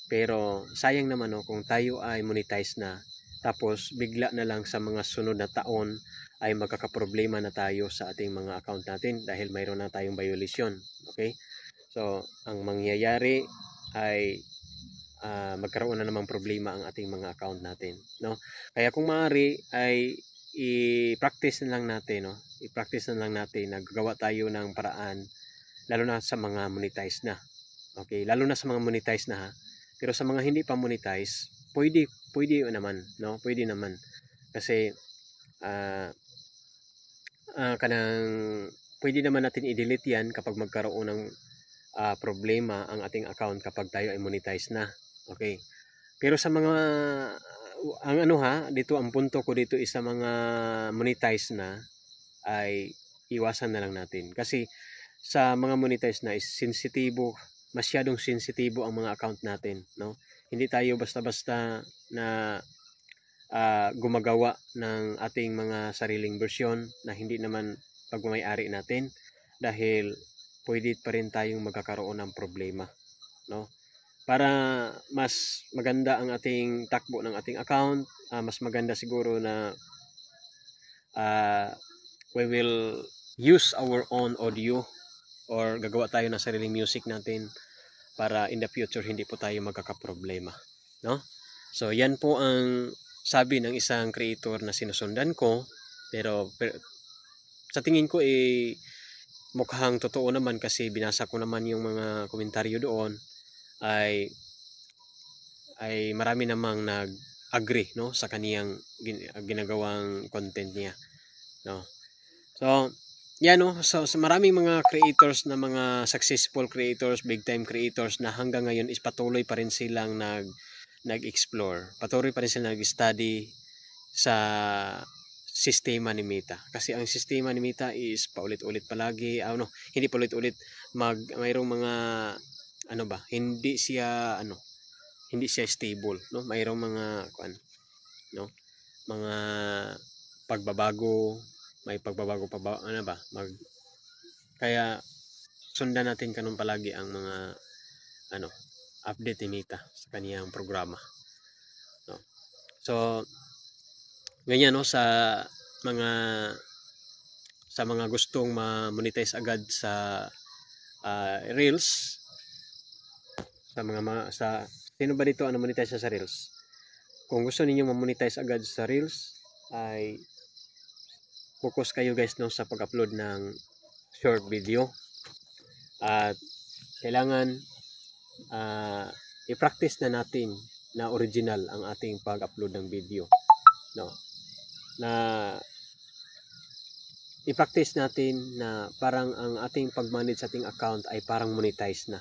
Pero sayang naman kung tayo ay monetize na, tapos bigla na lang sa mga sunod na taon ay magkakaproblema na tayo sa ating mga account natin dahil mayroon na tayong violation. Okay? So, ang mangyayari ay magkaroon na namang problema ang ating mga account natin, no? Kaya kung maaari ay i-practice na lang natin, no? I-practice na lang natin, naggawa tayo ng paraan, lalo na sa mga monetize na. Okay, lalo na sa mga monetize na, ha. Pero sa mga hindi pa monetize, pwede naman, no? Pwede naman. Kasi pwede naman natin i-delete 'yan kapag magkaroon ng problema ang ating account kapag tayo ay monetize na. Okay. Pero sa mga dito ang punto ko dito is sa mga monetize na ay iwasan na lang natin. Kasi sa mga monetize na is masyadong sensitibo ang mga account natin, no? Hindi tayo basta-basta na gumagawa ng ating mga sariling version na hindi naman pagmamay-ari natin, dahil pwede pa rin tayong magkakaroon ng problema, no? Para mas maganda ang ating takbo ng ating account, mas maganda siguro na we will use our own audio or gagawa tayo ng sariling music natin para in the future hindi po tayo magkakaproblema, no? So yan po ang sabi ng isang creator na sinusundan ko, pero sa tingin ko mukhang totoo naman, kasi binasa ko naman yung mga komentaryo doon, ay marami namang nag-agree, no, sa kaniyang ginagawang content niya, no. So yan, no. So maraming mga creators na mga successful creators, big time creators na hanggang ngayon is patuloy pa rin silang nag-explore, patuloy pa rin silang nag-study sa sistema ni Meta. Kasi ang sistema ni Meta is paulit-ulit palagi, hindi paulit-ulit, mayroong mga hindi siya stable, no? Mayroong mga no? Mga pagbabago, may pagbabago pa ba, kaya sundan natin kanun palagi ang mga update ni Meta sa kaniyang programa, no? So ganyan, no, sa mga gustong ma-monetize agad sa Reels, sa sino ba dito ang monetize sa Reels? Kung gusto niyo ma-monetize agad sa Reels, ay focus kayo guys, no, sa pag-upload ng short video. At kailangan i-practice na natin na original ang ating pag-upload ng video, no? Na i-practice natin na parang ang ating pag-manage sa ating account ay parang monetize na.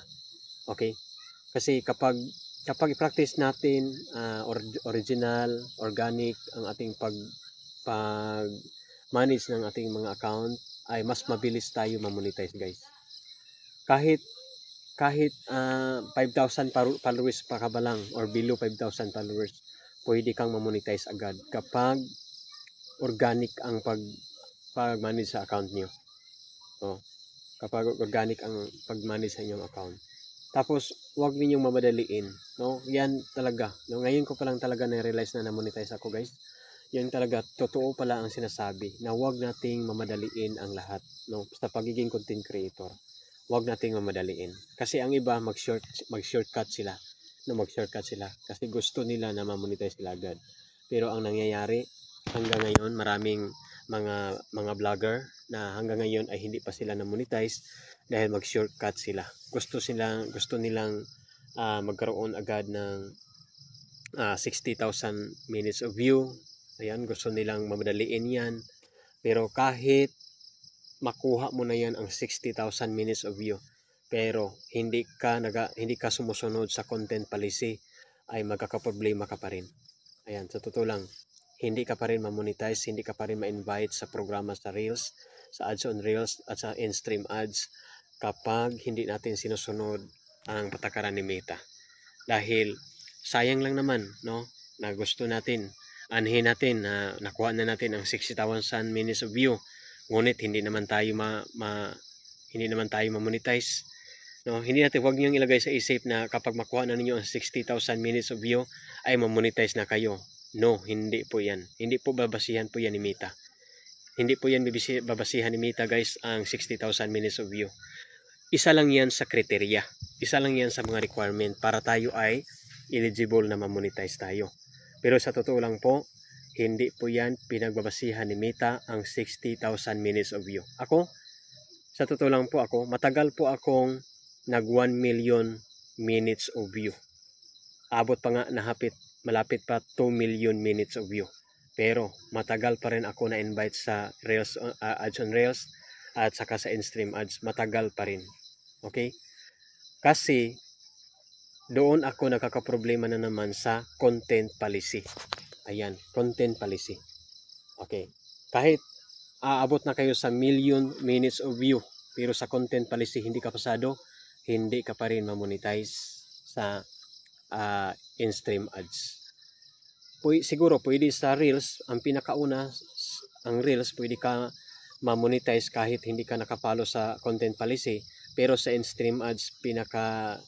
Okay? Kasi kapag i-practice natin original, organic ang ating pag-manage ng ating mga account, ay mas mabilis tayo ma-monetize, guys. Kahit 5,000 followers pa ka ba lang or below 5,000 followers, pwede kang ma-monetize agad kapag organic ang pag-manage sa account niyo. Kapag organic ang pag-manage sa inyong account. Tapos, huwag ninyong mamadaliin, no? Yan talaga, no? Ngayon ko pa lang talaga na-realize na na-monetize ako, guys. Yan talaga, totoo pala ang sinasabi na huwag nating mamadaliin ang lahat, no? Sa pagiging content creator. Huwag nating mamadaliin. Kasi ang iba mag-shortcut sila. Kasi gusto nila na ma-monetize sila agad. Pero ang nangyayari hanggang ngayon, maraming mga vlogger na hanggang ngayon ay hindi pa sila na-monetize dahil mag-shortcut sila. Gusto nilang magkaroon agad ng 60,000 minutes of view. Ayan, gusto nilang mamadaliin yan. Pero kahit makuha mo na yan ang 60,000 minutes of view, pero hindi ka sumusunod sa content policy, ay magkakaproblema ka pa rin. Ayan, sa totoo lang, hindi ka pa rin ma-monetize, hindi ka pa rin ma-invite sa programa sa Reels, sa ads on Reels at sa in-stream ads kapag hindi natin sinusunod ang patakaran ni Meta. Dahil sayang lang naman, no, na gusto natin, anhin natin na nakuha na natin ang 60,000 minutes of view. Ngunit hindi naman tayo ma-monetize. No, huwag niyo ilagay sa isip na kapag makuha na ninyo ang 60,000 minutes of view ay ma-monetize na kayo. No, hindi po 'yan. Hindi po babasihan po 'yan ni Meta. Hindi po 'yan babasihan ni Meta, guys, ang 60,000 minutes of view. Isa lang 'yan sa kriteriya. Isa lang 'yan sa mga requirement para tayo ay eligible na ma-monetize tayo. Pero sa totoo lang po, hindi po yan pinagbabasihan ni Meta ang 60,000 minutes of view. Sa totoo lang po matagal po akong nag 1 million minutes of view. Abot pa nga malapit pa 2 million minutes of view. Pero matagal pa rin ako na-invite sa Reels, ads on Reels at saka sa in-stream ads. Matagal pa rin. Okay? Kasi doon ako nakakaproblema na naman sa content policy. Ayan, content policy. Okay. Kahit aabot na kayo sa million minutes of view, pero sa content policy hindi ka pasado, hindi ka pa rin ma-monetize sa in-stream ads. Siguro pwede sa Reels, ang pinakauna, ang Reels pwede ka ma-monetize kahit hindi ka nakapalo sa content policy, pero sa in-stream ads pinaka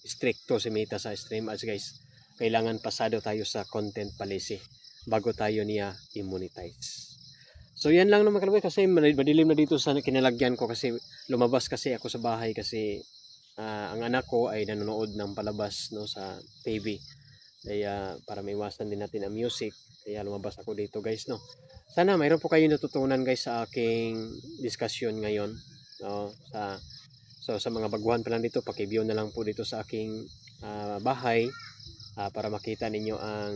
stricto si Meta sa stream ads, guys. Kailangan pasado tayo sa content policy bago tayo niya i-monetize. So yan lang naman kalabay, kasi madilim na dito sa kinalagyan ko kasi lumabas kasi ako sa bahay kasi ang anak ko ay nanonood ng palabas, no, sa TV. Kaya para maiwasan din natin ang music, kaya lumabas ako dito, guys, no. Sana mayroon po kayo natutunan, guys, sa aking discussion ngayon, no, sa mga baguhan pa lang dito, paki-view na lang po dito sa aking bahay para makita ninyo ang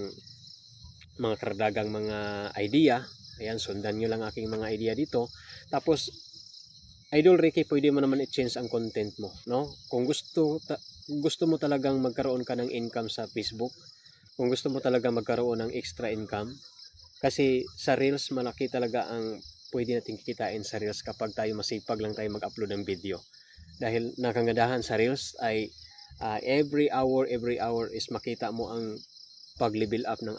mga kardagang mga idea. Ayan, sundan nyo lang aking mga idea dito. Tapos, Idol Ricky, pwede mo naman i-change ang content mo, no? Kung gusto mo talagang magkaroon ka ng income sa Facebook, kung gusto mo talagang magkaroon ng extra income, kasi sa Reels, malaki talaga ang pwede natin kikitain sa Reels kapag tayo masipag lang tayo mag-upload ng video. Dahil nakangandahan sa Reels ay every hour is makita mo ang pag-level up ng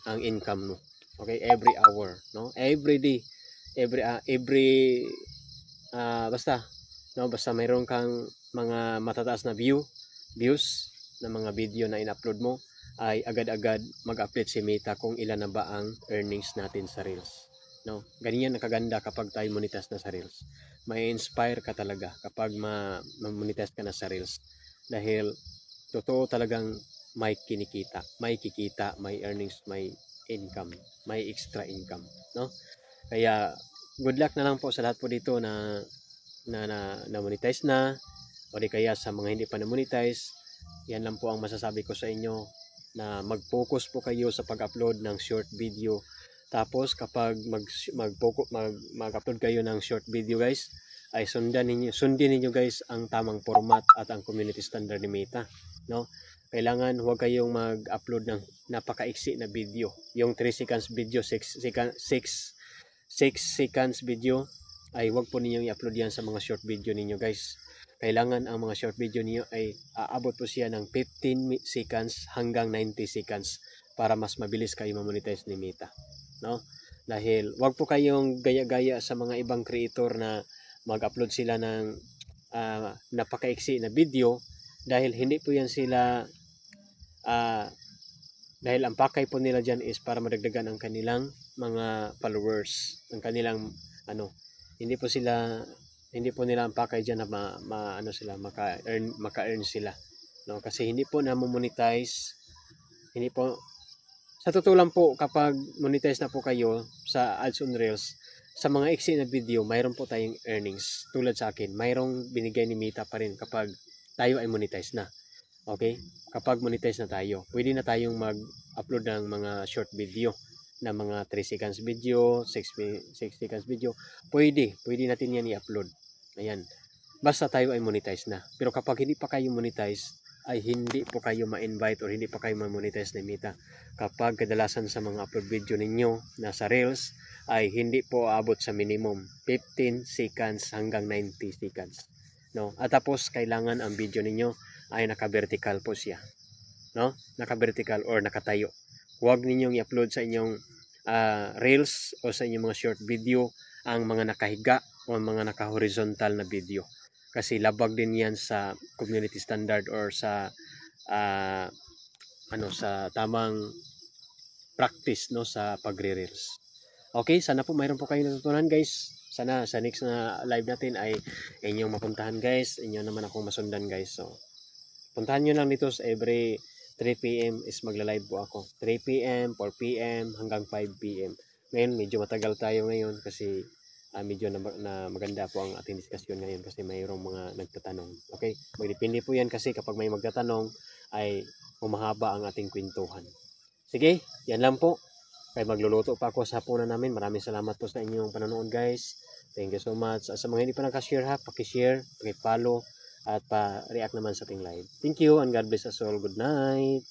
ang income mo. Okay, every hour, no? Every day, basta mayroon kang mga matataas na views na mga video na in-upload mo, ay agad-agad mag-update si Meta kung ilan na ba ang earnings natin sa Reels, no? Ganyan nakaganda kapag tayo monetize na sa Reels. May inspire ka talaga kapag ma-monetize ka na sa Reels, dahil totoo talagang may kikita, may earnings, may income, may extra income, no? Kaya good luck na lang po sa lahat po dito na monetize na, o di kaya sa mga hindi pa na monetize. Yan lang po ang masasabi ko sa inyo, na mag-focus po kayo sa pag-upload ng short video. Tapos kapag mag-upload kayo ng short video guys, ay sundin ninyo guys ang tamang format at ang community standard ni Meta, no? Kailangan huwag kayong mag-upload ng napakaiksi na video. Yung 3 seconds video, 6 seconds video, ay huwag po ninyong i-upload yan sa mga short video ninyo guys. Kailangan ang mga short video niyo ay aabot po siya ng 15 seconds hanggang 90 seconds para mas mabilis kayo ma-monetize ni Meta, no? Dahil wag po kayong gaya-gaya sa mga ibang creator na mag-upload sila ng napakaiksi na video, dahil hindi po yan sila dahil ang pakay po nila dyan is para madagdagan ang kanilang mga followers, ang kanilang hindi po nila ang pakay dyan na maka-earn sila, no? Kasi hindi po na-monetize, hindi po, sa totoo lang po, kapag monetize na po kayo sa ads on reels, sa mga iksi na video, mayroon po tayong earnings. Tulad sa akin, mayroong binigay ni Meta pa rin kapag tayo ay monetize na. Okay? Kapag monetize na tayo, pwede na tayong mag-upload ng mga short video, na mga 3 seconds video, 6 seconds video. Pwede natin yan i-upload. Ayan. Basta tayo ay monetize na. Pero kapag hindi pa kayo monetize, ay hindi po kayo ma-invite or hindi pa kayo ma-monetize ni Meta. Kapag kadalasan sa mga upload video ninyo na sa Reels, ay hindi po aabot sa minimum 15 seconds hanggang 90 seconds. No? At tapos kailangan ang video ninyo ay naka-vertical po siya. No? Naka-vertical or nakatayo. Huwag ninyong i-upload sa inyong Reels o sa inyong mga short video ang mga nakahiga o mga naka-horizontal na video. Kasi labag din yan sa community standard or sa sa tamang practice, no, sa pagre-reels. Okay, sana po mayroon po kayong natutunan guys. Sana sa next na live natin ay inyong mapuntahan guys. Inyo naman akong masundan guys. So, puntahan nyo lang dito sa every 3 PM is magla-live po ako. 3 PM, 4 PM hanggang 5 PM. Ngayon medyo matagal tayo ngayon kasi medyo na maganda po ang ating diskusyon ngayon kasi mayroong mga nagtatanong. Okay? Magdepende po yan kasi kapag may magtatanong ay humahaba ang ating kwentuhan. Sige, yan lang po. Kaya magluluto pa ako sa hapunan namin. Maraming salamat po sa inyong panonood guys. Thank you so much. Sa mga hindi pa naka-share paki-share, paki-follow at pa-react naman sa ating live. Thank you and God bless us all. Good night.